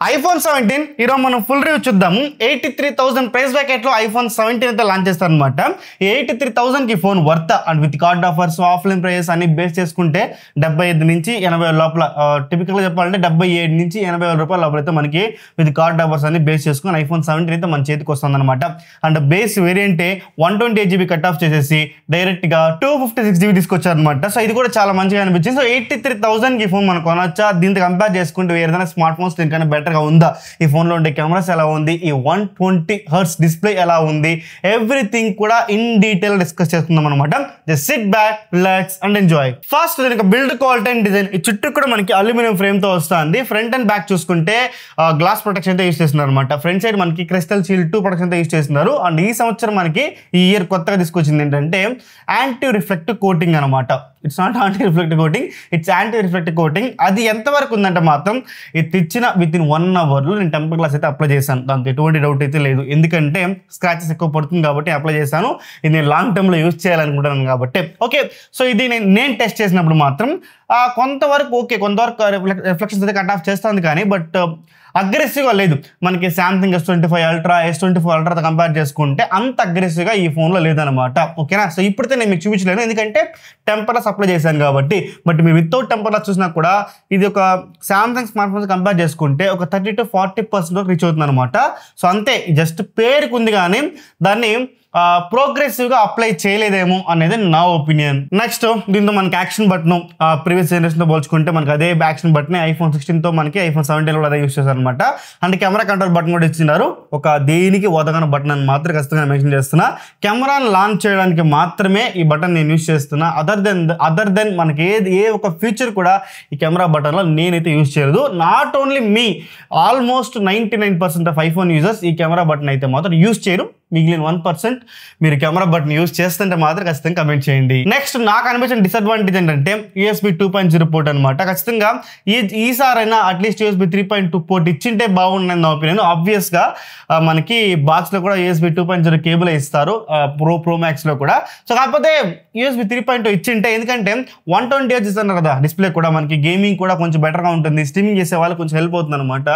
iPhone 17 ఈరోజు మనం full review చూద్దాము. 83,000 ప్రైస్ బ్రాకెట్ లో iPhone 17 అయితే లాంచ్ చేస్తారనమాట. 83,000 కి phone worth and with card offers offline price అన్ని బేస్ చేసుకుంటే 75 నుంచి 80 లోపల టిపికల్ గా చెప్పాలంటే 77 నుంచి 80 రూపాయల లోపల అయితే మనకి విత్ కార్డ్ ఆఫర్స్ అన్ని బేస్ చేసుకుని iPhone 17 అయితే మన చేతికి వస్తుంది అనమాట. అండ్ బేస్ వేరియంటే 128GB కట్ ఆఫ్ చేసేసి డైరెక్ట్ గా 256GB తీసుకొచ్చారనమాట. సో ఇది కూడా చాలా మంచిగా అనిపించింది. సో 83,000 కి ఫోన్ మనం కొనొచ్చా? దీంతో కంపేర్ చేసుకుంటే ఏదైనా స్మార్ట్ ఫోన్స్ దీనికన్నా బెటర్ గా ఉందా? ఈ ఫోన్ లో ఉండే కెమెరాస్ ఎలా ఉంది, ఈ 120Hz డిస్ప్లే ఎలా ఉంది, ఎవ్రీథింగ్ కూడా ఇన్ డీటెయిల్ డిస్కస్ చేసుకుందాం అనమాట. Just SIT back, relax and enjoy. First దీనికి బిల్డ్ క్వాలిటీ అండ్ డిజైన్. ఈ చుట్టూ కూడా మనకి అల్యూమినియం ఫ్రేమ్ తో వస్తుంది. ఫ్రంట్ అండ్ బ్యాక్ చూసుకుంటే గ్లాస్ ప్రొటెక్షన్ తో యూస్ చేస్తున్నారు అనమాట. ఫ్రంట్ సైడ్ మనకి క్రిస్టల్ షీల్డ్ 2 ప్రొటెక్షన్ తో యూస్ చేస్తున్నారు. అండ్ ఈ సంవత్సరం మనకి ఈ ఇయర్ కొత్తగా తీసుకొచ్చింది ఏంటంటే యాంటీ రిఫ్లెక్టివ్ కోటింగ్ అనమాట. It's not anti reflective coating, it's anti reflective coating. అది ఎంతవరకు ఉందంటే మాత్రం ఇది తెచ్చిన విత్ ఇన్ 1 అవర్లో నేను టెంపర్ గ్లాస్ అయితే అప్లై చేశాను. దాంతో ఎటువంటి డౌట్ అయితే లేదు. ఎందుకంటే స్క్రాచెస్ ఎక్కువ పడుతుంది కాబట్టి అప్లై చేశాను. ఇది నేను లాంగ్ టర్మ్లో యూజ్ చేయాలనుకుంటున్నాను కాబట్టి. ఓకే, సో ఇది నేను టెస్ట్ చేసినప్పుడు మాత్రం కొంతవరకు ఓకే, కొంతవరకు రిఫ్లెక్షన్స్ అయితే కట్ ఆఫ్ చేస్తుంది కానీ బట్ అగ్రెసివ్గా లేదు. మనకి Samsung S25 ultra S24 అల్ట్రాతో compare చేసుకుంటే అంత అగ్రెసివ్గా ఈ ఫోన్లో లేదనమాట. ఓకేనా? సో ఇప్పుడైతే నేను మీకు చూపించలేను ఎందుకంటే టెంపర్లెస్ అప్లై చేశాను కాబట్టి. బట్ మీరు వితౌట్ టెంపర్లెస్ చూసినా కూడా ఇది ఒక సామ్సంగ్ స్మార్ట్ ఫోన్స్ కంపేర్ చేసుకుంటే ఒక 30 to 40% వరకు రీచ్ అవుతుంది అనమాట. సో అంతే, జస్ట్ పేరుకు ఉంది కానీ దాన్ని ప్రోగ్రెసివ్గా అప్లై చేయలేదేమో అనేది నా ఒపీనియన్. నెక్స్ట్ దీంతో మనకి యాక్షన్ బటన్ ప్రీవియస్ జనరేషన్తో పోల్చుకుంటే మనకి అదే యాక్షన్ బటన్ iPhone 16తో మనకి iPhone 17 కూడా అదే యూస్ చేస్తారు అనమాట. అండ్ కెమెరా కంట్రోల్ బటన్ కూడా ఇచ్చినారు. ఒక దేనికి ఒదగన బటన్ అని మాత్రం ఖచ్చితంగా మెన్షన్ చేస్తున్నా. కెమెరాను లాంచ్ చేయడానికి మాత్రమే ఈ బటన్ నేను యూస్ చేస్తున్నా. అదర్ దెన్ మనకి ఏ ఒక ఫీచర్ కూడా ఈ కెమెరా బటన్లో నేనైతే యూస్ చేయలేదు. Not only me, almost 99% of iPhone users ఈ కెమెరా బటన్ అయితే మాత్రం యూస్ చేయరు. మిగిలిన 1% మీరు కెమెరా బటన్ యూజ్ చేస్తుంటే మాత్రం ఖచ్చితంగా కమెంట్ చేయండి. నెక్స్ట్ నాకు అనిపించిన డిసడ్వాంటేజ్ ఏంటంటే USB 2.0 పోర్ట్ అనమాట. ఖచ్చితంగా ఈసారైనా అట్లీస్ట్ USB 3.2 పోర్ట్ ఇచ్చింటే బాగుండని నా ఒపీనియన్. ఆబ్వియస్గా మనకి బాక్స్లో కూడా USB 2.0 కేబుల్ ఇస్తారు ప్రో మ్యాక్స్లో కూడా. సో కాకపోతే USB 3.2 ఇచ్చింటే, ఎందుకంటే 120Hz ఇస్తున్నారు కదా డిస్ప్లే కూడా, మనకి గేమింగ్ కూడా కొంచెం బెటర్గా ఉంటుంది, స్ట్రీమింగ్ చేసే వాళ్ళకి కొంచెం హెల్ప్ అవుతుంది అనమాట.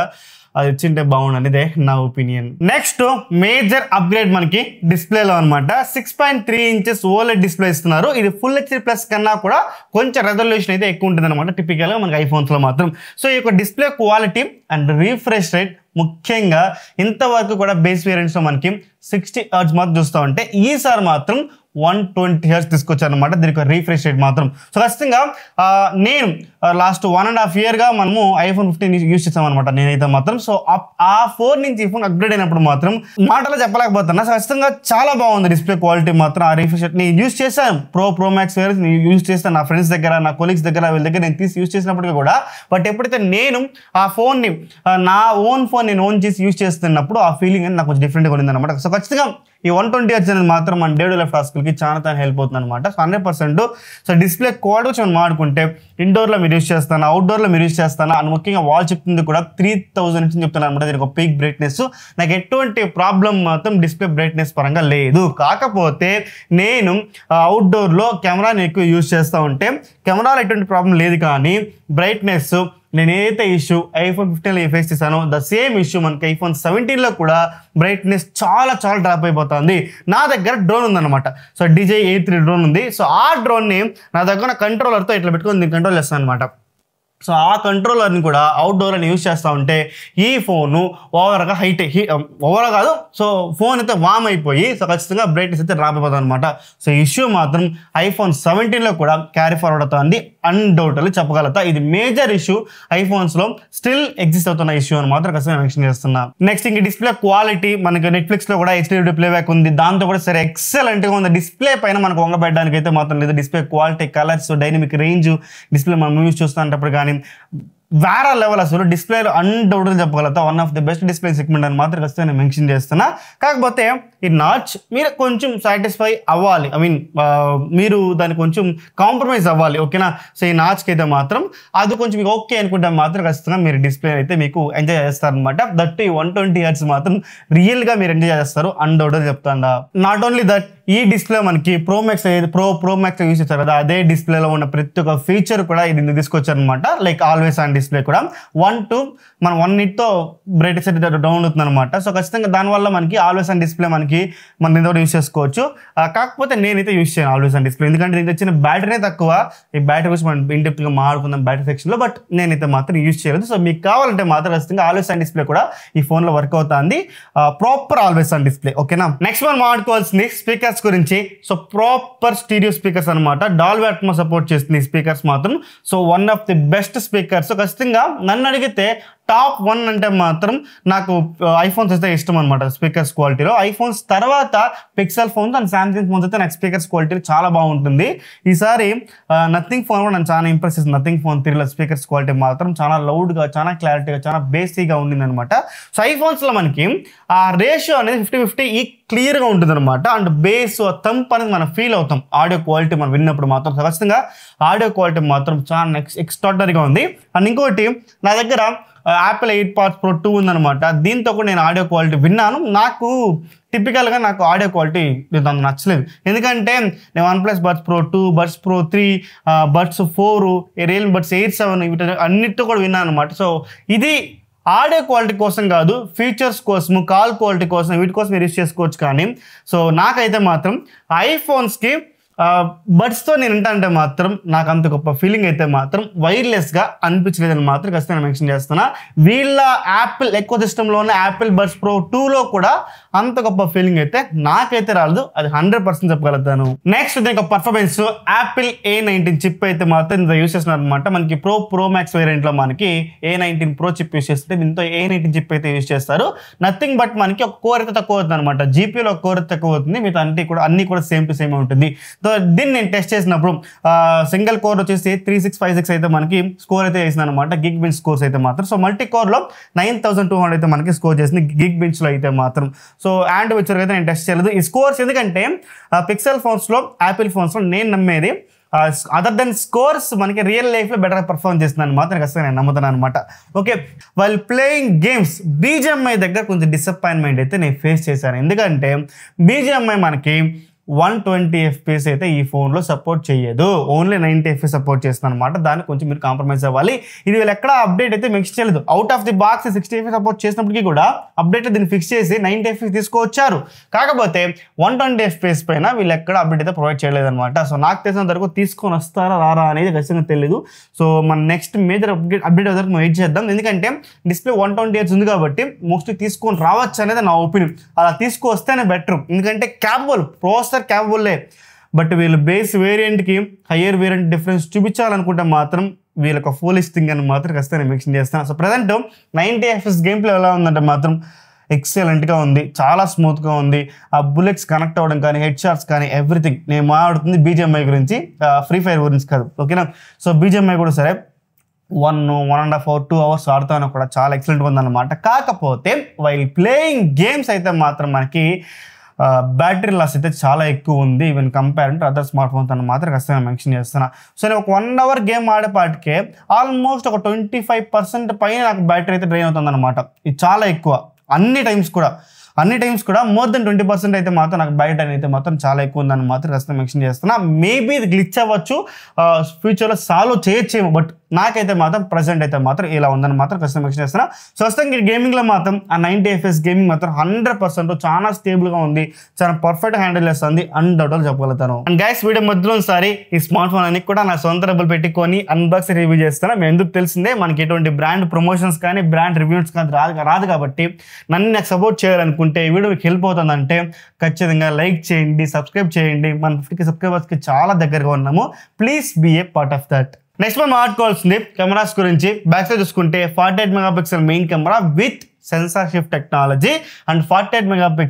అది వచ్చింటే బాగుండని ఇదే నా ఒపీనియన్. నెక్స్ట్ మేజర్ అప్గ్రేడ్ మనకి డిస్ప్లేలో అనమాట. 6.3 inches OLED డిస్ప్లే ఇస్తున్నారు. ఇది ఫుల్ HD ప్లస్ కన్నా కూడా కొంచెం రెజల్యూషన్ అయితే ఎక్కువ ఉంటుంది అనమాట టిపికల్గా మనకి ఐఫోన్స్లో మాత్రం. సో ఈ యొక్క display quality and refresh rate, ముఖ్యంగా ఇంతవరకు కూడా బేస్ వేరియంట్స్లో మనకి 60Hz మాత్రం చూస్తూ ఉంటే ఈసారి మాత్రం 120Hz తీసుకొచ్చారనమాట. దీనికి రీఫ్రెష్ రేట్ మాత్రం. సో ఖచ్చితంగా నేను లాస్ట్ 1.5 yearగా మనము iPhone 15 యూజ్ చేస్తాం అనమాట నేనైతే మాత్రం. సో ఆ 4 నుంచి ఈ ఫోన్ అప్గ్రేడ్ అయినప్పుడు మాత్రం మాటలో చెప్పలేకపోతున్నా. సో ఖచ్చితంగా చాలా బాగుంది డిస్ప్లే క్వాలిటీ మాత్రం. ఆ రీఫ్రెష్ రేట్ నేను యూజ్ చేశాను. ప్రో మ్యాక్స్ వేరే యూజ్ చేస్తాను నా ఫ్రెండ్స్ దగ్గర, నా కొలీగ్స్ దగ్గర, వీళ్ళ దగ్గర నేను తీసి యూజ్ చేసినప్పటికీ కూడా. బట్ ఎప్పుడైతే నేను ఆ ఫోన్ని నా ఓన్ ఫోన్ నేను ఓన్ చేసి యూజ్ చేస్తున్నప్పుడు ఆ ఫీలింగ్ అనేది నాకు కొంచెం డిఫరెంట్గా ఉంది అనమాట. సో ఖచ్చితంగా ఈ 120Hz అనేది మాత్రం మన డే టు లైఫ్ టాస్క్లకి చాలా హెల్ప్ అవుతుంది అనమాట. సో 100%. సో డిస్ప్లే క్వాలిటీ వచ్చి మనం మాట్లాడుకుంటే ఇండోర్లో మీరు యూజ్ చేస్తాను, అవుట్డోర్లో మీరు యూజ్ చేస్తాను. అండ్ ముఖ్యంగా వాల్ చెప్తుంది కూడా 3000 నుంచి చెప్తాను అనమాట. దీనికి ఒక పీక్ బ్రైట్నెస్, నాకు ఎటువంటి ప్రాబ్లం మాత్రం డిస్ప్లే బ్రైట్నెస్ పరంగా లేదు. కాకపోతే నేను అవుట్డోర్లో కెమెరాని ఎక్కువ యూజ్ చేస్తూ ఉంటే కెమెరాలో ఎటువంటి ప్రాబ్లం లేదు, కానీ బ్రైట్నెస్ నేను ఏదైతే ఇష్యూ iPhone 15లో ఫేస్ చేశానో ద సేమ్ ఇష్యూ మనకి iPhone 17లో కూడా బ్రైట్నెస్ చాలా డ్రాప్ అయిపోతుంది. నా దగ్గర డ్రోన్ ఉందన్నమాట. సో DJI A3 డ్రోన్ ఉంది. సో ఆ డ్రోన్ని నా దగ్గర కంట్రోలర్తో ఇట్లా పెట్టుకొని దీన్ని కంట్రోల్ చేస్తాను అనమాట. సో ఆ కంట్రోలర్ని కూడా అవుట్డోర్ని యూజ్ చేస్తూ ఉంటే ఈ ఫోను ఓవర్గా ఓవర్ కాదు, సో ఫోన్ అయితే వామ్ అయిపోయి సో ఖచ్చితంగా బ్రైట్నెస్ అయితే డ్రాప్ అయిపోతుంది అనమాట. సో ఇష్యూ మాత్రం iPhone 17లో కూడా క్యారీ ఫార్వర్డ్ అవుతుంది అన్డౌటెడ్లీ చెప్పగలుగుతా. ఇది మేజర్ ఇష్యూ ఐఫోన్స్లో స్టిల్ ఎగ్జిస్ట్ అవుతున్న ఇష్యూ అని మాత్రం ఖచ్చితంగా మెన్షన్ చేస్తున్నా. నెక్స్ట్ ఇంక డిస్ప్లే క్వాలిటీ మనకి నెట్ఫ్లిక్స్లో కూడా HD ప్లేబ్యాక్ ఉంది, దాంతో కూడా సరే ఎక్సలెంట్గా ఉంది. డిస్ప్లే పైన మనకు వంగబెట్టడానికి అయితే మాత్రం లేదు. Display quality, colours, dynamic range, display మనం మూవీస్ చూస్తున్నప్పుడు కానీ వేరే లెవెల్. అసలు డిస్ప్లేలో అన్డౌటెడ్లీ చెప్పగలుగుతా one of the best display segment అని మాత్రం ఖచ్చితంగా నేను మెన్షన్ చేస్తున్నా. కాకపోతే ఈ నాచ్ మీరు కొంచెం సాటిస్ఫై అవ్వాలి, మీరు దాన్ని కొంచెం కాంప్రమైజ్ అవ్వాలి. ఓకేనా? సో ఈ నాచ్కి అయితే మాత్రం అది కొంచెం మీకు ఓకే అనుకుంటే మాత్రం ఖచ్చితంగా మీరు డిస్ప్లే అయితే మీకు ఎంజాయ్ చేస్తారనమాట. దట్ ఈ 120Hz మాత్రం రియల్గా మీరు ఎంజాయ్ చేస్తారు, అన్డౌటెడ్లీ చెప్తాను. నాట్ ఓన్లీ దట్ ఈ డిస్ప్లే మనకి ప్రో మ్యాక్స్ యూజ్ చేస్తారు కదా, అదే డిస్ప్లేలో ఉన్న ప్రతి ఒక్క ఫీచర్ కూడా ఇది తీసుకొచ్చారు అనమాట. లైక్ ఆల్వేస్ ఆన్ డిస్ప్లే కూడా 1 మనం 1 నిట్తో బ్రైట్నెస్ అయితే డౌన్ అవుతుంది అనమాట. సో ఖచ్చితంగా దానివల్ల మనకి ఆల్వేస్ ఆన్ డిస్ప్లే మనం ఇంత యూజ్ చేసుకోవచ్చు. కాకపోతే నేనైతే యూజ్ చేయను ఆల్వేస్ ఆన్ డిస్ప్లే, ఎందుకంటే దీనికి వచ్చిన బ్యాటరీ తక్కువ. ఈ బ్యాటరీ గురించి మనం ఇండెప్త్గా మాట్లాడుకుందాం బ్యాటరీ సెక్షన్లో, బట్ నేనైతే మాత్రం యూజ్ చేయలేదు. సో మీకు కావాలంటే మాత్రం ఖచ్చితంగా ఆల్వేస్ ఆన్ డిస్ప్లే కూడా ఈ ఫోన్లో వర్క్ అవుతుంది, ప్రాపర్ ఆల్వేస్ ఆన్ డిస్ప్లే. ఓకేనా, నెక్స్ట్ మనం మాట్లాడుకోవాల్సింది స్పీకర్స్ గురించి. సో ప్రాపర్ స్టీరియో స్పీకర్స్ అనమాట, డాల్బీ అట్మాస్ సపోర్ట్ చేస్తుంది ఈ స్పీకర్స్ మాత్రం. So one of the best speakers. ఖచ్చితంగా నన్ను అడిగితే టాప్ 1 అంటే మాత్రం నాకు ఐఫోన్స్ అయితే ఇష్టం అనమాట స్పీకర్స్ క్వాలిటీలో. ఐఫోన్స్ తర్వాత pixel phones and Samsung phones అయితే నాకు స్పీకర్స్ క్వాలిటీ చాలా బాగుంటుంది. ఈసారి నథింగ్ ఫోన్ కూడా నన్ను చాలా ఇంప్రెస్ చేసింది. నథింగ్ ఫోన్ 3లో స్పీకర్స్ క్వాలిటీ మాత్రం చాలా లౌడ్గా, చాలా క్లారిటీగా, చాలా బేసిక్గా ఉండింది అనమాట. సో ఐఫోన్స్లో మనకి ఆ రేషియో అనేది 50-50 ఈ క్లియర్గా ఉంటుంది అనమాట. అండ్ బేస్ థంప్ అనేది మనం ఫీల్ అవుతాం ఆడియో క్వాలిటీ మనం విన్నప్పుడు మాత్రం. ఖచ్చితంగా ఆడియో క్వాలిటీ మాత్రం చాలా ఎక్స్ట్రాడనరీగా ఉంది. అండ్ ఇంకోటి నా దగ్గర యాపిల్ 8 Pods Pro 2 ఉందనమాట. దీంతో కూడా నేను ఆడియో క్వాలిటీ విన్నాను. నాకు టిపికల్గా ఆడియో క్వాలిటీ నచ్చలేదు, ఎందుకంటే నేను OnePlus Buds Pro 2, Buds Pro 3, Buds 4, Realme Buds 8-7 వీటి అన్నిటితో కూడా విన్నాను అనమాట. సో ఇది ఆడియో క్వాలిటీ కోసం కాదు, ఫీచర్స్ కోసం, కాల్ క్వాలిటీ కోసం, వీటి కోసం మీరు యూజ్ చేసుకోవచ్చు. కానీ సో నాకైతే మాత్రం ఐఫోన్స్కి బడ్స్తో నేను వింటానంటే మాత్రం నాకు అంత గొప్ప ఫీలింగ్ అయితే మాత్రం వైర్లెస్గా అనిపించలేదని మాత్రం ఖచ్చితంగా మెన్షన్ చేస్తున్నా. వీళ్ళ యాపిల్ ఎకో సిస్టంలో ఉన్న యాపిల్ బడ్స్ Pro 2లో కూడా అంత గొప్ప ఫీలింగ్ అయితే నాకైతే రాలేదు, అది 100% చెప్పగలుగుతాను. నెక్స్ట్ దీనికి పర్ఫార్మెన్స్, యాపిల్ A19 చిప్ అయితే మాత్రం ఇంత యూస్ చేస్తున్నారు అనమాట. మనకి ప్రో మ్యాక్స్ వేరియంట్లో మనకి A19 Pro చిప్ యూస్ చేస్తుంటే దీంతో A19 చిప్ అయితే యూస్ చేస్తారు. నథింగ్ బట్ మనకి ఒక కోర్ అయితే తక్కువ అవుతుంది అనమాట. జీపీలో ఒక కోర్ అయితే తక్కువ అవుతుంది, మిగతా అన్ని కూడా సేమ్ టు సేమ్ ఉంటుంది. దీన్ని నేను టెస్ట్ చేసినప్పుడు సింగిల్ కోర్ వచ్చేసి 3656 అయితే మనకి స్కోర్ అయితే వేసింది అనమాట, గిగ్ బెంచ్ స్కోర్స్ అయితే మాత్రం. సో మల్టీ కోర్లో 9200 అయితే మనకి స్కోర్ చేసింది గిగ్ బెంచ్లో అయితే మాత్రం. సో అండ్ వచ్చారు అయితే నేను టెస్ట్ చేయలేదు ఈ స్కోర్స్, ఎందుకంటే పిక్సెల్ ఫోన్స్లో, యాపిల్ ఫోన్స్లో నేను నమ్మేది అదర్ దెన్ స్కోర్స్ మనకి రియల్ లైఫ్లో బెటర్గా పర్ఫార్మ్ చేస్తుందని మాత్రం ఖచ్చితంగా నేను నమ్ముతాను అనమాట. Okay, while playing games BGMI దగ్గర కొంచెం డిసప్పాయింట్మెంట్ అయితే నేను ఫేస్ చేశాను, ఎందుకంటే BGMI మనకి 120 FPS అయితే ఈ ఫోన్లో సపోర్ట్ చేయదు, ఓన్లీ 90 FPS సపోర్ట్ చేస్తుంది అనమాట. దాన్ని కొంచెం మీరు కాంప్రమైజ్ అవ్వాలి. ఇది వీళ్ళు ఎక్కడ అప్డేట్ అయితే మిక్స్ చేయలేదు. Out of the box 60 FPS support చేసినప్పటికీ కూడా అప్డేట్ దీన్ని ఫిక్స్ చేసి 90 FPS తీసుకొచ్చారు. కాకపోతే 120 FPS పైన వీళ్ళు ఎక్కడ అప్డేట్ అయితే ప్రొవైడ్ చేయలేదు అనమాట. సో నాకు తెలిసినంత వరకు తీసుకొని వస్తారా రారా అనేది ఖచ్చితంగా తెలియదు. సో మన నెక్స్ట్ మేజర్ అప్డేట్ వరకు మనం వెయిట్ చేద్దాం, ఎందుకంటే డిస్ప్లే 120 Hz ఉంది కాబట్టి మోస్ట్లీ తీసుకొని రావచ్చు అనేది నా ఒపీనియన్. అలా తీసుకొస్తేనే బెటర్, ఎందుకంటే క్యాపబుల్లే, బట్ వీళ్ళు బేస్ వేరియంట్కి హయ్యర్ వేరియంట్ డిఫరెన్స్ చూపించాలనుకుంటే మాత్రం వీళ్ళకి ఫూలిష్ థింగ్ అని మాత్రం ఖచ్చితంగా మెన్షన్ చేస్తాను. So present 90 FPS game play ఎలా ఉందంటే మాత్రం ఎక్సలెంట్గా ఉంది, చాలా స్మూత్గా ఉంది. ఆ బుల్లెట్స్ కనెక్ట్ అవ్వడం కానీ, హెడ్ షాట్స్ కానీ, ఎవ్రీథింగ్. నేను మాట్లాడుతుంది BGMI గురించి, ఫ్రీ ఫైర్ గురించి కాదు. ఓకేనా, సో BGMI కూడా సరే 1.5 hours 2 hours ఆడుతాను కూడా చాలా ఎక్సలెంట్గా ఉందన్నమాట. కాకపోతే వైల్ ప్లేయింగ్ గేమ్స్ అయితే మాత్రం మనకి బ్యాటరీ లాస్ అయితే చాలా ఎక్కువ ఉంది, even compare to other smart phones అని మాత్రం ఖచ్చితంగా మెన్షన్ చేస్తున్నా. సో నేను ఒక 1 hour గేమ్ ఆడేపాటికే ఆల్మోస్ట్ ఒక 25% పైన నాకు బ్యాటరీ అయితే డ్రైన్ అవుతుంది అనమాట. ఇది చాలా ఎక్కువ. అన్ని టైమ్స్ కూడా మోర్ దెన్ 20% అయితే మాత్రం నాకు బ్యాటరీ అయితే మాత్రం చాలా ఎక్కువ ఉందని మాత్రం ఖచ్చితంగా మెన్షన్ చేస్తున్నా. మేబీ ఇది గ్లిచ్ అవ్వచ్చు, ఫ్యూచర్లో సాల్వ్ చేయొచ్చేమో, బట్ నాకైతే మాత్రం ప్రజెంట్ అయితే మాత్రం ఇలా ఉందని మాత్రం ఖచ్చితంగా మెన్షన్ చేస్తున్నా. సో ఖచ్చితంగా గేమింగ్లో మాత్రం ఆ 90 FPS గేమింగ్ మాత్రం 100% చాలా స్టేబుల్గా ఉంది, చాలా పర్ఫెక్ట్ హ్యాండిల్ చేస్తుంది అన్డౌటెడ్గా చెప్పగలుగుతాను. అండ్ గైస్, వీడియో మధ్యలో ఒకసారి ఈ స్మార్ట్ ఫోన్ అని కూడా నా సొంత డబ్బులు పెట్టుకొని అన్బాక్సింగ్ రివ్యూ చేస్తాను. మేము ఎందుకు తెలిసిందే, మనకి ఎటువంటి బ్రాండ్ ప్రమోషన్స్ కానీ, బ్రాండ్ రివ్యూస్ కానీ రాదు కాబట్టి నన్ను నాకు సపోర్ట్ చేయాలనుకుంటే, ఈ వీడియో మీకు హెల్ప్ అవుతుందంటే ఖచ్చితంగా లైక్ చేయండి, సబ్స్క్రైబ్ చేయండి. మన 50 సబ్స్క్రైబర్స్కి చాలా దగ్గరగా ఉన్నాము, please be a part of that. Next మనం మాట్లాడుకోవాల్సింది కెమెరాస్ గురించి. బ్యాక్ సైడ్ చూసుకుంటే 48 MP main camera with sensor shift technology and 48 MP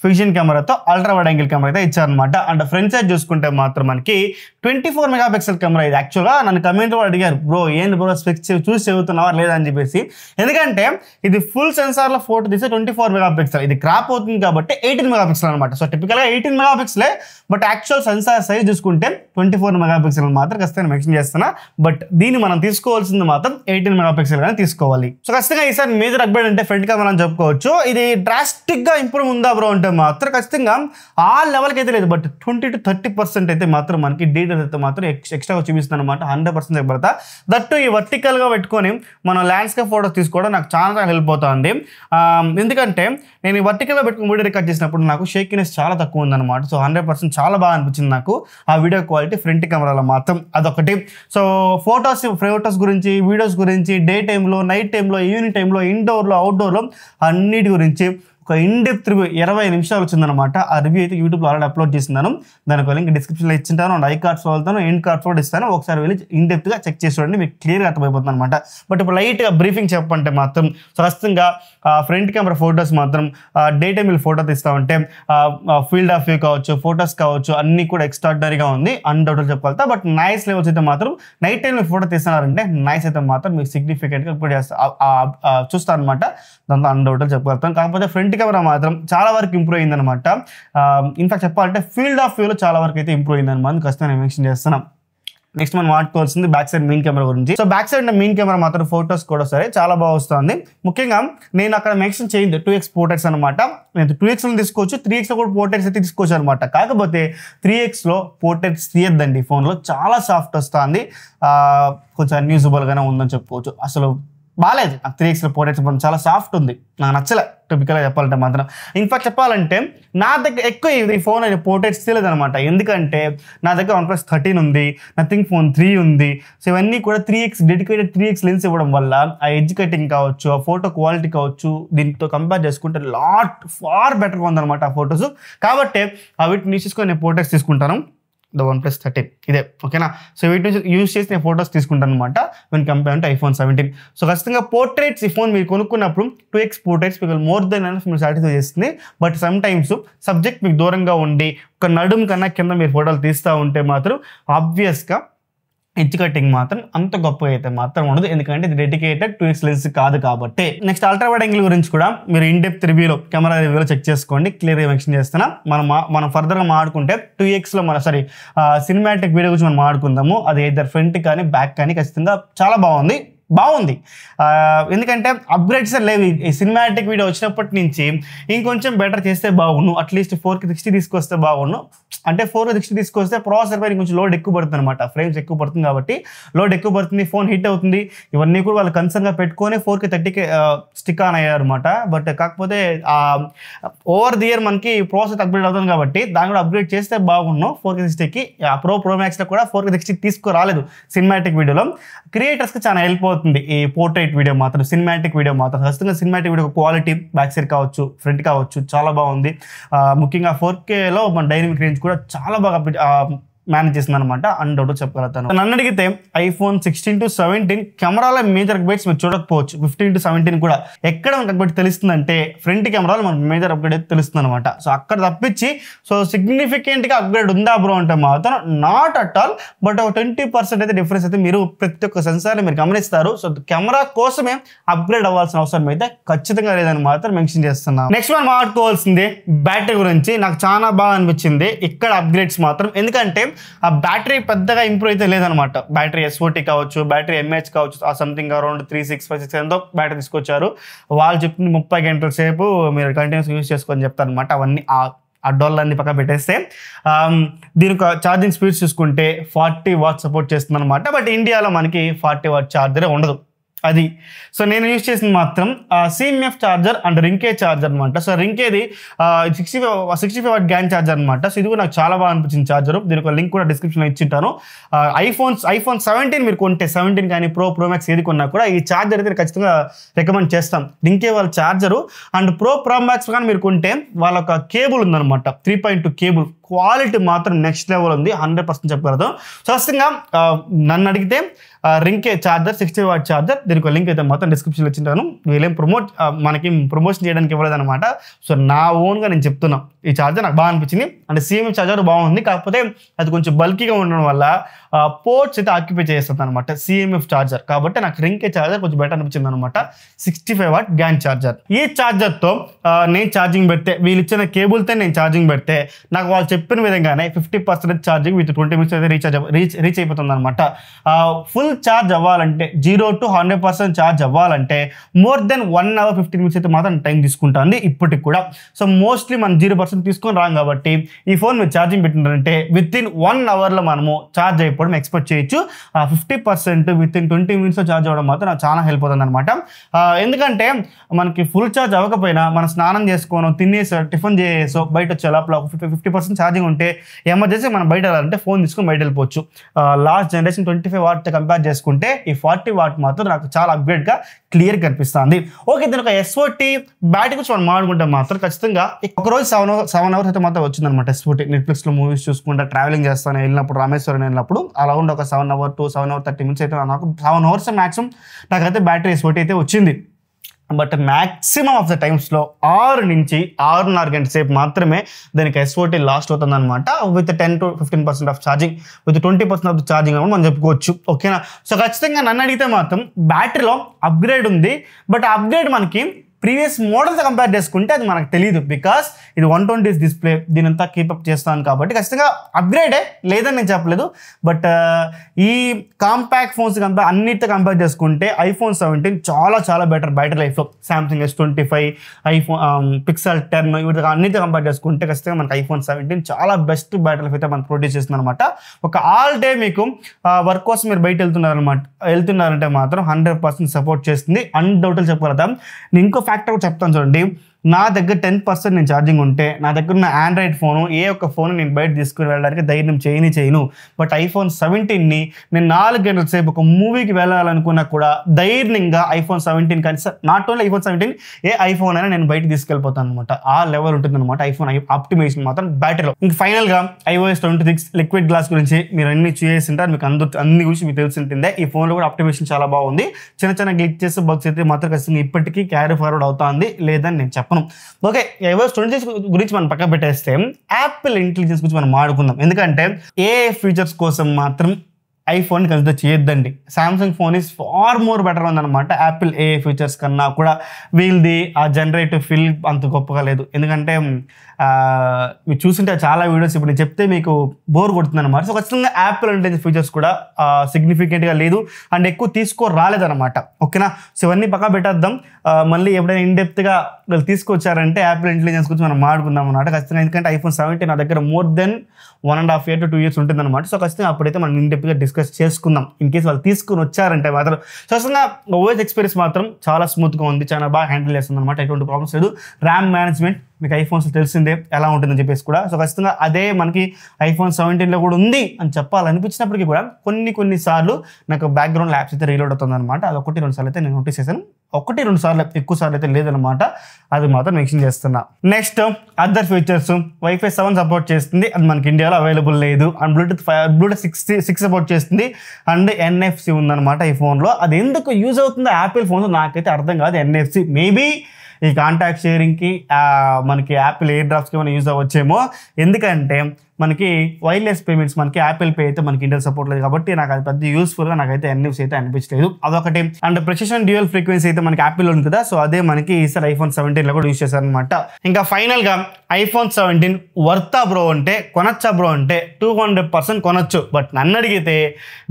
fusion కెమెరాతో అల్ట్రా వైడ్ యాంగిల్ కెమెరా అయితే ఇచ్చారనమాట. అండ్ ఫ్రంట్ సైడ్ చూసుకుంటే మాత్రం మనకి 24 MP కెమెరా. ఇది యాక్చువల్గా నన్ను కమెంట్లో అడిగారు, బ్రో ఏంటి బ్రో స్పెక్స్ చూసి చెబుతున్నావా లేదా అని చెప్పేసి. ఎందుకంటే ఇది ఫుల్ సెన్సార్లో ఫోటో తీస్తే 24 MP, ఇది క్రాప్ అవుతుంది కాబట్టి 18 MP అనమాట. సో టిపికల్గా 18 MP, but actual sensor size చూసుకుంటే 24 MP మాత్రం ఖచ్చితంగా మెన్షన్ చేస్తున్నా. బట్ దీన్ని మనం తీసుకోవాల్సింది మాత్రం 18 MP గానే తీసుకోవాలి. సో ఖచ్చితంగా ఈసారి మేజర్ అప్గ్రేడ్ అంటే ఫ్రంట్ కెమెరా అని చెప్పుకోవచ్చు. ఇది డ్రాస్టిక్గా ఇంప్రూవ్ ఉందా బ్రో అంటే మాత్రం ఖచ్చితంగా ఆ లెవెల్కి అయితే లేదు, బట్ 20 to 30% అయితే మాత్రం మనకి డీటెయిల్స్ అయితే మాత్రం ఎక్స్ట్రాగా చూపిస్తుంది అనమాట. 100% చెప్పబడతా. దట్టు ఈ వర్టికల్గా పెట్టుకొని మనం ల్యాండ్స్కేప్ ఫోటోస్ తీసుకోవడం నాకు చాలా హెల్ప్ అవుతుంది. ఎందుకంటే నేను ఈ వర్టికల్గా పెట్టుకుని వీడియో రికార్డ్ చేసినప్పుడు నాకు షేకినెస్ చాలా తక్కువ ఉందన్నమాట. సో 100% చాలా బాగా అనిపించింది నాకు ఆ వీడియో క్వాలిటీ ఫ్రంట్ కెమెరాలో మాత్రం. అదొకటి. సో ఫోటోస్ గురించి, వీడియోస్ గురించి, డే టైంలో, నైట్ టైంలో, ఈవినింగ్ టైంలో, ఇండోర్లో, అవుట్డోర్లో అన్నిటి గురించి ఒక ఇన్డెప్త్ రివ్యూ 20 నిమిషాలు వచ్చిందనమాట. ఆ రివ్యూ అయితే యూట్యూబ్లో ఆల్రెడీ అప్లోడ్ చేస్తున్నాను. దానికి లింక్ డిస్క్రిప్షన్లో ఇచ్చింటాను, అండ్ ఐ కార్డ్స్ వెళ్తాను, ఎండ్ కార్డ్స్ కూడా ఇస్తాను. ఒకసారి వెళ్ళి ఇన్డెప్త్గా చెక్ చేసి చూడండి, మీకు క్లియర్గా అర్థమైపోతుంది అనమాట. బట్ ఇప్పుడు లైట్గా బ్రీఫింగ్ చెప్పంటే మాత్రం స్పష్టంగా ఫ్రంట్ కెమెరా ఫోటోస్ మాత్రం డే టైం వీళ్ళు ఫోటో తీస్తామంటే ఫీల్డ్ ఆఫ్ వ్యూ కావచ్చు, ఫోటోస్ కావచ్చు, అన్నీ కూడా ఎక్స్ట్రాడినరీగా ఉంది అన్డౌటెడ్ చెప్పగలుగుతా. బట్ నాయిస్ లెవెల్స్ అయితే మాత్రం నైట్ టైం మీరు ఫోటో తీస్తున్నారంటే నాయిస్ అయితే మాత్రం మీకు సిగ్నిఫికెంట్గా ఇప్పుడు చూస్తాను అనమాట. దాంతో అన్డౌటెడ్ చెప్పగలుగుతాను. కాకపోతే ఫ్రంట్ కెమెరా మాత్రం చాలా వరకు ఇంప్రూవ్ అయిందనమాట. ఇన్ఫాక్ట్ చెప్పాలంటే ఫీల్డ్ ఆఫ్ వ్యూలో చాలా వరకు అయితే ఇంప్రూవ్ అయిందనమాట. ఖచ్చితంగా నేను మెన్షన్ చేస్తున్నాం. నెక్స్ట్ మనం మాట్లాడుకోవాల్సింది బ్యాక్ సైడ్ మెయిన్ కెమెరా గురించి. So back side main camera మాత్రం ఫోటోస్ కూడా సరే చాలా బాగా వస్తుంది. ముఖ్యంగా నేను అక్కడ మెన్షన్ చేయింది 2x పోర్ట్రేట్స్ అనమాట. నేను 2x తీసుకోవచ్చు, 3x కూడా పోర్ట్రేట్స్ అయితే తీసుకోవచ్చు అనమాట. కాకపోతే 3x పోర్ట్రేట్స్ తీయద్దండి ఫోన్లో, చాలా సాఫ్ట్ వస్తుంది, కొంచెం అన్యూజబుల్గానే ఉందని చెప్పుకోవచ్చు. అసలు బాగాలేదు. 3x పోర్ట్రేట్స్ చాలా సాఫ్ట్ ఉంది, నాకు నచ్చలే టిపికల్గా చెప్పాలంటే మాత్రం. ఇన్ఫాక్ట్ చెప్పాలంటే నా దగ్గర ఎక్కువ ఈ ఫోన్ అయితే పోర్ట్రేట్స్ తీయలేదనమాట. ఎందుకంటే నా దగ్గర OnePlus 13 ఉంది, నథింగ్ ఫోన్ 3 ఉంది. సో ఇవన్నీ కూడా 3x డెడికేటెడ్ 3x లెన్స్ ఇవ్వడం వల్ల ఆ ఎడ్జ్ కటింగ్ కావచ్చు, ఆ ఫోటో క్వాలిటీ కావచ్చు, దీంతో కంపేర్ చేసుకుంటే ఫార్ బెటర్గా ఉందన్నమాట ఆ ఫొటోస్. కాబట్టి వీటిని తీసుకొని నేను పోర్ట్రేట్స్ తీసుకుంటాను. OnePlus 13 ఇదే, ఓకేనా. సో వీటి నుంచి యూజ్ చేసి నేను ఫోటోస్ తీసుకుంటాను అనమాట when compare to iPhone 17. So ఖచ్చితంగా పోర్ట్రేట్స్ ఈ ఫోన్ మీరు కొనుక్కున్నప్పుడు 2x పోర్ట్రేట్స్ మీకు మోర్ దెన్ ఎనఫ్ మీరు సాటిస్ఫై చేస్తుంది. బట్ సమ్ టైమ్స్ సబ్జెక్ట్ మీకు దూరంగా ఉండి ఒక నడుము కన్నా కింద మీరు ఫోటోలు తీస్తూ ఉంటే మాత్రం ఆబ్వియస్గా ఎడ్జ్ కటింగ్ మాత్రం అంత గొప్పగా అయితే మాత్రం ఉండదు, ఎందుకంటే ఇది డెడికేటెడ్ 2x లెన్స్ కాదు కాబట్టి. నెక్స్ట్ అల్ట్రా వైడ్ యాంగిల్ గురించి కూడా మీరు ఇన్డెప్త్ రివ్యూలో, కెమెరా రివ్యూలో చెక్ చేసుకోండి, క్లియర్గా మెన్షన్ చేస్తున్నా. మనం ఫర్దర్గా మాట్లాడుకుంటే 2xలో సినిమాటిక్ వీడియో గురించి మనం మాట్లాడుకుందాము. అది ఇద్దరు ఫ్రంట్ కానీ బ్యాక్ కానీ ఖచ్చితంగా చాలా బాగుంది. ఎందుకంటే అప్గ్రేడ్స్ లేవు. ఈ సినిమాటిక్ వీడియో వచ్చినప్పటి నుంచి ఇంకొంచెం బెటర్ చేస్తే బాగుండు, అట్లీస్ట్ 4K60 తీసుకొస్తే బాగుండు. అంటే 4K60 తీసుకొస్తే ప్రాసెసర్ పైన కొంచెం లోడ్ ఎక్కువ పడుతుంది అనమాట, ఫ్రేమ్స్ ఎక్కువ పడుతుంది కాబట్టి లోడ్ ఎక్కువ పడుతుంది, ఫోన్ హిట్ అవుతుంది. ఇవన్నీ కూడా వాళ్ళు కన్సర్న్గా పెట్టుకొని 4K30 స్టిక్ ఆన్ అయ్యారు అనమాట. బట్ కాకపోతే ఓవర్ ది ఇయర్ మనకి ప్రాసెసర్ అప్గ్రేడ్ అవుతుంది కాబట్టి దాన్ని కూడా అప్గ్రేడ్ చేస్తే బాగుండు. 4K60కి ప్రో మ్యాక్స్లో కూడా 4K60 తీసుకురాలేదు సినిమాటిక్ వీడియోలో. క్రియేటర్స్కి చాలా హెల్ప్ అవుతుంది ఈ పోర్ట్రేట్ వీడియో మాత్రం, సినిమాటిక్ వీడియో మాత్రం. ఖచ్చితంగా cinematic video quality back side కావచ్చు, ఫ్రంట్ కావచ్చు చాలా బాగుంది. ముఖ్యంగా 4Kలో మన డైనమిక్ రేంజ్ కూడా చాలా బాగా మేనేజ్ చేస్తుంది అనమాట, అన్డౌట్ చెప్పగలుగుతాను. నన్ను అడిగితే iPhone 16 to 17 కెమెరాలో మేజర్ అప్గ్రేడ్స్ మీరు చూడకపోవచ్చు. 15 to 17 కూడా ఎక్కడ మనకు అప్గ్రేడ్ తెలుస్తుందంటే ఫ్రంట్ కెమెరాలో మనకు మేజర్ అప్గ్రేడ్ అయితే తెలుస్తుంది అనమాట. సో అక్కడ తప్పించి సిగ్నిఫికెంట్గా అప్గ్రేడ్ ఉందా బ్రో అంటే మాత్రం నాట్ అట్ ఆల్. బట్ ఒక 20% అయితే డిఫరెన్స్ అయితే మీరు ప్రతి ఒక్క సెన్సార్ని మీరు గమనిస్తారు. సో కెమెరా కోసమే అప్గ్రేడ్ అవ్వాల్సిన అవసరం అయితే ఖచ్చితంగా లేదని మాత్రం మెన్షన్ చేస్తున్నాను. నెక్స్ట్ మనం మాట్లాడుకోవాల్సింది బ్యాటరీ గురించి. నాకు చాలా బాగా అనిపించింది ఇక్కడ అప్గ్రేడ్స్ మాత్రం, ఎందుకంటే ఆ బ్యాటరీ పెద్దగా ఇంప్రూవ్ అయితే లేదనమాట. బ్యాటరీ SOT కావచ్చు, బ్యాటరీ MAH కావచ్చు, ఆ సంథింగ్ అరౌండ్ 3656 ఎంతో బ్యాటరీ తీసుకొచ్చారు. వాళ్ళు చెప్తుంది 30 గంటల సేపు మీరు కంటిన్యూస్ యూజ్ చేసుకొని చెప్తారు అనమాట. అవన్నీ ఆ డోళ్ళన్నీ పక్క పెట్టేస్తే దీనికి ఛార్జింగ్ స్పీడ్స్ చూసుకుంటే 40 వాట్ సపోర్ట్ చేస్తుంది అనమాట. బట్ ఇండియాలో మనకి 40 వాట్ ఛార్జరే ఉండదు అది. సో నేను యూజ్ చేసింది మాత్రం CMF ఛార్జర్ అండ్ రింకే ఛార్జర్ అనమాట. సో రింకేది 65 వాట్ గ్యాన్ ఛార్జర్ అనమాట. సో ఇది కూడా నాకు చాలా బాగా అనిపించింది ఛార్జర్. దీనికి లింక్ కూడా డిస్క్రిప్షన్లో ఇచ్చింటాను. iPhone 17 మీరు కొంటే 17 కానీ ప్రో మ్యాక్స్ ఏది కొన్నా కూడా ఈ ఛార్జర్ అయితే ఖచ్చితంగా రికమెండ్ చేస్తాం. రింకే వాళ్ళ ఛార్జరు. అండ్ ప్రో మ్యాక్స్ కానీ మీరు కొంటే వాళ్ళ ఒక కేబుల్ ఉందన్నమాట, 3.2 కేబుల్. క్వాలిటీ మాత్రం నెక్స్ట్ లెవెల్ ఉంది, 100% చెప్పగలుగుతాం. సో ఖచ్చితంగా నన్ను అడిగితే రింకే ఛార్జర్ 60 వాట్ ఛార్జర్, దీనికి లింక్ అయితే మాత్రం డిస్క్రిప్షన్లో ఇచ్చింటాను. వీళ్ళేం మనకి ప్రమోషన్ చేయడానికి ఇవ్వలేదు అనమాట. సో నా ఓన్గా నేను చెప్తున్నా, ఈ ఛార్జర్ నాకు బాగా అనిపించింది. అంటే CMF ఛార్జర్ బాగుంది, కాకపోతే అది కొంచెం బల్కీగా ఉండడం వల్ల పోర్ట్స్ అయితే ఆక్యుపై చేస్తుంది అనమాట సిఎంఎఫ్ ఛార్జర్. కాబట్టి నాకు రింకే ఛార్జర్ కొంచెం బెటర్ అనిపించింది అనమాట. 65 వాట్ గ్యాన్ ఛార్జర్. ఈ ఛార్జర్తో నేను ఛార్జింగ్ పెడితే, వీళ్ళు ఇచ్చిన కేబుల్తో నేను ఛార్జింగ్ పెడితే నాకు వాళ్ళు చెప్పిన విధంగానే 50% ఛార్జింగ్ విత్ 20 minutes అయితే రీచ్ అయిపోతుంది అనమాట. ఫుల్ ఛార్జ్ అవ్వాలంటే 0 to 100% ఛార్జ్ అవ్వాలంటే మోర్ దెన్ 1 hour 15 minutes అయితే మాత్రం టైం తీసుకుంటుంది ఇప్పటికి కూడా. సో మోస్ట్లీ మనం 0% తీసుకొని రాం కాబట్టి ఈ ఫోన్ మీరు ఛార్జింగ్ పెట్టినారంటే విత్ ఇన్ 1 hourలో మనము ఛార్జ్ అయిపోవడం ఎక్స్పెక్ట్ చేయొచ్చు. 50% విత్ ఇన్ 20 minutes ఛార్జ్ అవ్వడం మాత్రం నాకు చాలా హెల్ప్ అవుతుంది అనమాట. ఎందుకంటే మనకి ఫుల్ ఛార్జ్ అవ్వకపోయినా మనం స్నానం చేసుకోనో తినేసో టిఫిన్ చేసో బయట వచ్చే లోపల 50% ఛార్జింగ్ ఉంటే ఎమర్జెన్సీ మనం బయట వెళ్ళాలంటే ఫోన్ తీసుకొని బయట వెళ్ళిపోవచ్చు. లాస్ట్ జనరేషన్ 25 వాట్ కంపేర్ చేసుకుంటే ఈ 40 వాట్ మాత్రం నాకు చాలా అప్గ్రేడ్గా క్లియర్ కనిపిస్తుంది. ఓకే, దీని ఒక SOT బ్యాటరీ గురించి మనం మాట్లాడుకుంటే మాత్రం ఖచ్చితంగా ఒకరోజు 7 hours అయితే మాత్రం వచ్చిందనమాట. SOT నెట్ఫ్లిక్స్లో మూవీస్ చూసుకుంటా ట్రావెలింగ్ చేస్తాను వెళ్ళినప్పుడు, రామేశ్వరం వెళ్ళినప్పుడు అలా ఉండి ఒక 7 hours to 7 hours 30 minutes అయితే నాకు 7 hours మ్యాక్సిమం నాకైతే బ్యాటరీ SOT అయితే వచ్చింది. బట్ మ్యాక్సిమం ఆఫ్ ద టైమ్స్లో 6 నుంచి 6.5 గంటల సేపు మాత్రమే దానికి SOT లాస్ట్ అవుతుంది అనమాట. With 10 to 15% of charging, with 20% of charging అని మనం చెప్పుకోవచ్చు. ఓకేనా? సో ఖచ్చితంగా నన్ను అడిగితే మాత్రం బ్యాటరీలో అప్గ్రేడ్ ఉంది. బట్ అప్గ్రేడ్ మనకి ప్రీవియస్ మోడల్తో కంపేర్ చేసుకుంటే అది మనకు తెలియదు. బికాస్ ఇది 120 డిస్ప్లే, దీని అంతా కీపప్ చేస్తాను కాబట్టి ఖచ్చితంగా అప్గ్రేడే, లేదని నేను చెప్పలేదు. బట్ ఈ కాంపాక్ట్ ఫోన్స్ అన్నిటితో కంపేర్ చేసుకుంటే iPhone 17 చాలా చాలా బెటర్ బ్యాటరీ లైఫ్లో. Samsung S25, iPhone Pixel 10 వీటితో అన్నిటితో కంపేర్ చేసుకుంటే ఖచ్చితంగా మనకి iPhone 17 చాలా బెస్ట్ బ్యాటరీ లైఫ్ అయితే మనకు ప్రొడ్యూస్ చేస్తుంది అనమాట. ఒక ఆల్ డే మీకు వర్క్ కోసం మీరు బయట వెళ్తున్నారంటే మాత్రం 100% సపోర్ట్ చేస్తుంది, అన్డౌటెడ్ చెప్పగలుగుతాం. ఇంకో ఫ్యాక్టర్ చెప్తాను చూడండి. నా దగ్గర 10% నేను ఛార్జింగ్ ఉంటే నా దగ్గర ఉన్న ఆండ్రాయిడ్ ఫోను ఏ ఒక్క ఫోన్ నేను బయట తీసుకుని వెళ్ళడానికి ధైర్యం చేయను. బట్ iPhone 17ని నేను 4 గంటల సేపు ఒక మూవీకి వెళ్ళాలనుకున్నా కూడా ధైర్యంగా iPhone 17 కానీ not only iPhone 17 A iPhone అయినా నేను బయట తీసుకెళ్ళిపోతాను అనమాట. ఆ లెవెల్ ఉంటుంది అనమాట ఐఫోన్ ఆప్టిమైజేషన్ మాత్రం బ్యాటరీలో. ఇంకా ఫైనల్గా iOS 26 లిక్విడ్ గ్లాస్ గురించి మీరు అన్ని చేసి ఉంటారు, మీకు అన్ని గురించి మీకు తెలిసి ఉంటుందే. ఈ ఫోన్లో కూడా ఆప్టిమైజేషన్ చాలా బాగుంది. చిన్న గ్లిచెస్ బగ్స్ అయితే మాత్రం ఖచ్చితంగా ఇప్పటికీ క్యారీ ఫార్వర్డ్ అవుతుంది, లేదని నేను చెప్పను. ఓకే, iOS 26 గురించి మనం పక్క పెట్టేస్తే యాపిల్ ఇంటెలిజెన్స్ గురించి మనం మాట్లాడుకుందాం. ఎందుకంటే ఏ ఫీచర్స్ కోసం మాత్రం ఐఫోన్ కన్సిడర్ చేయొద్దండి. Samsung phone is far more better ఉందన్నమాట యాపిల్ ఏ ఫీచర్స్ కన్నా కూడా. వీళ్ళది ఆ జనరేటివ్ ఫీల్ అంత గొప్పగా లేదు. ఎందుకంటే మీరు చూస్తుంటే చాలా వీడియోస్ ఇప్పుడు నేను చెప్తే మీకు బోర్ కొడుతుంది అనమాట. సో ఖచ్చితంగా యాపిల్ ఇంటెలిజెన్స్ ఫీచర్స్ కూడా సిగ్నిఫికెంట్గా లేదు అండ్ ఎక్కువ రాలేదన్నమాట. ఓకేనా? సో ఇవన్నీ పక్కా పెట్టేద్దాం. మళ్ళీ ఎప్పుడైనా ఇన్డెప్త్గా వాళ్ళు తీసుకొచ్చారంటే యాపిల్ ఇంటెలిజెన్స్ గురించి మనం మాట్లాడుకుందాం అన్నమాట ఖచ్చితంగా. ఎందుకంటే iPhone 17 నా దగ్గర more than 1.5 year to 2 years ఉంటుంది అనమాట. సో ఖచ్చితంగా అప్పుడైతే మనం ఇన్డెప్త్గా డిస్కస్ చేసుకుందాం. ఇన్ కేసు వాళ్ళు తీసుకుని వచ్చారంటే మాత్రం. సో ఖచ్చితంగా ఓఎస్ ఎక్స్పీరియన్స్ మాత్రం చాలా స్మూత్గా ఉంది, చాలా బాగా హ్యాండిల్ చేస్తుంది అనమాట. ఎటువంటి ప్రాబ్లమ్స్ లేదు. ర్యామ్ మేనేజ్మెంట్ మీకు ఐఫోన్స్ తెలిసిందే ఎలా ఉంటుందని చెప్పేసి కూడా. సో ఖచ్చితంగా అదే మనకి iPhone 17లో కూడా ఉంది అని చెప్పాలనిపించినప్పటికీ కూడా కొన్ని సార్లు నాకు బ్యాక్గ్రౌండ్ ల్యాబ్స్ అయితే రీలోడ్ అవుతుంది అనమాట. అది 1-2 సార్లు అయితే నేను నోటీస్ చేశాను. 1-2 సార్లు ఎక్కువ సార్లు అయితే లేదనమాట. అది మాత్రం మెన్షన్ చేస్తున్నా. Next other features, Wi-Fi 7 support చేస్తుంది, అది మనకి ఇండియాలో అవైలబుల్ లేదు. అండ్ బ్లూటూత్ 6 సపోర్ట్ చేస్తుంది అండ్ NFC ఉందన్నమాట ఈ ఫోన్లో. అది ఎందుకు యూజ్ అవుతుందో యాపిల్ ఫోన్స్ నాకైతే అర్థం కాదు. NFC మేబీ ఈ కాంటాక్ట్ షేరింగ్కి మనకి యాపిల్ ఎయిర్ డ్రాప్స్కి ఏమైనా యూజ్ అవ్వచ్చేమో. ఎందుకంటే మనకి వైర్లెస్ పేమెంట్స్ మనకి యాపిల్ పే అయితే మనకి ఇండియన్ సపోర్ట్ లేదు కాబట్టి నాకు అది పెద్ద యూస్ఫుల్గా నాకైతే NFC అయితే అనిపించలేదు. అదొకటి. అండ్ ప్రెసిషన్ డ్యూయల్ ఫ్రీక్వెన్సీ అయితే మనకి యాపిల్ ఉంది కదా, సో అదే మనకి ఈసారి iPhone 17లో కూడా యూజ్ చేశారనమాట. ఇంకా ఫైనల్గా iPhone 17 వర్తా బ్రో అంటే కొనచ్చా బ్రో అంటే 200% కొనొచ్చు. బట్ నన్ను అడిగితే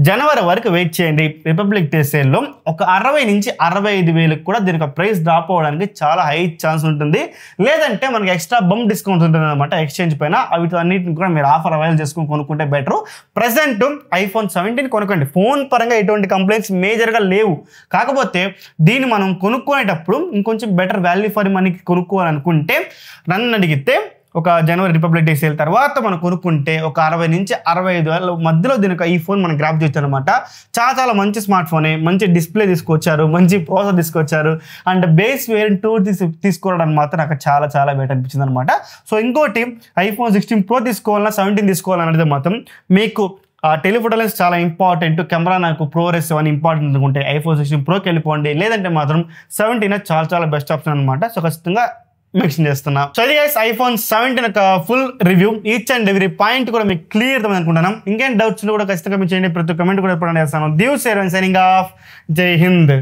జనవరి వరకు వెయిట్ చేయండి. రిపబ్లిక్ డే సేల్లో ఒక 60 నుంచి 65 వేలకు కూడా దీనికి ప్రైస్ డ్రాప్ అవ్వడానికి చాలా హై ఛాన్స్ ఉంటుంది. లేదంటే మనకి ఎక్స్ట్రా బంప్ డిస్కౌంట్ ఉంటుంది అనమాట ఎక్స్చేంజ్ పైన. వీటన్నిటిని కూడా మీరు ఆఫర్ అవైల్ చేసుకుని కొనుక్కుంటే బెటర్. ప్రెసెంట్ iPhone 17 కొనుక్కోండి. ఫోన్ పరంగా ఎటువంటి కంప్లైంట్స్ మేజర్గా లేవు. కాకపోతే దీన్ని మనం కొనుక్కునేటప్పుడు ఇంకొంచెం బెటర్ వాల్యూ ఫర్ మనీకి కొనుక్కోవాలనుకుంటే నన్ను అడిగితే ఒక జనవరి రిపబ్లిక్ డే సేల్ తర్వాత మనం కొనుక్కుంటే ఒక 60 నుంచి 65 వేల మధ్యలో దీనికి ఈ ఫోన్ మనం గ్రాప్ చేయొచ్చు అనమాట. చాలా మంచి స్మార్ట్ ఫోనే, మంచి డిస్ప్లే తీసుకొచ్చారు, మంచి ప్రాసెసర్ తీసుకొచ్చారు అండ్ బేస్ వేరియంట్ 2 తీసుకోవడం మాత్రం నాకు చాలా బెటర్ అనిపించింది అనమాట. సో ఇంకోటి iPhone 16 Pro తీసుకోవాలన్నా 17 తీసుకోవాలనేది మాత్రం మీకు టెలిఫోటో లెన్స్ చాలా ఇంపార్టెంట్, కెమెరా నాకు ProRes 1 ఇంపార్టెంట్ అనుకుంటే iPhone 16 Proకి వెళ్ళిపోండి. లేదంటే మాత్రం 17 చాలా బెస్ట్ ఆప్షన్ అనమాట. సో ఖచ్చితంగా మెన్షన్ చేస్తున్నా. సో ఇది గైస్ ఐఫోన్ 17 యొక్క full review. Each and every point కూడా మీకు క్లియర్ అవుతుంది అనుకుంటున్నాం. ఇంకేం డౌట్స్ కూడా ఖచ్చితంగా మీరు చేయండి. ప్రతి కమెంట్ కూడా ఎప్పుడు చేస్తాను. దివ్ సేర్ సైనింగ్ ఆఫ్. జై హింద్.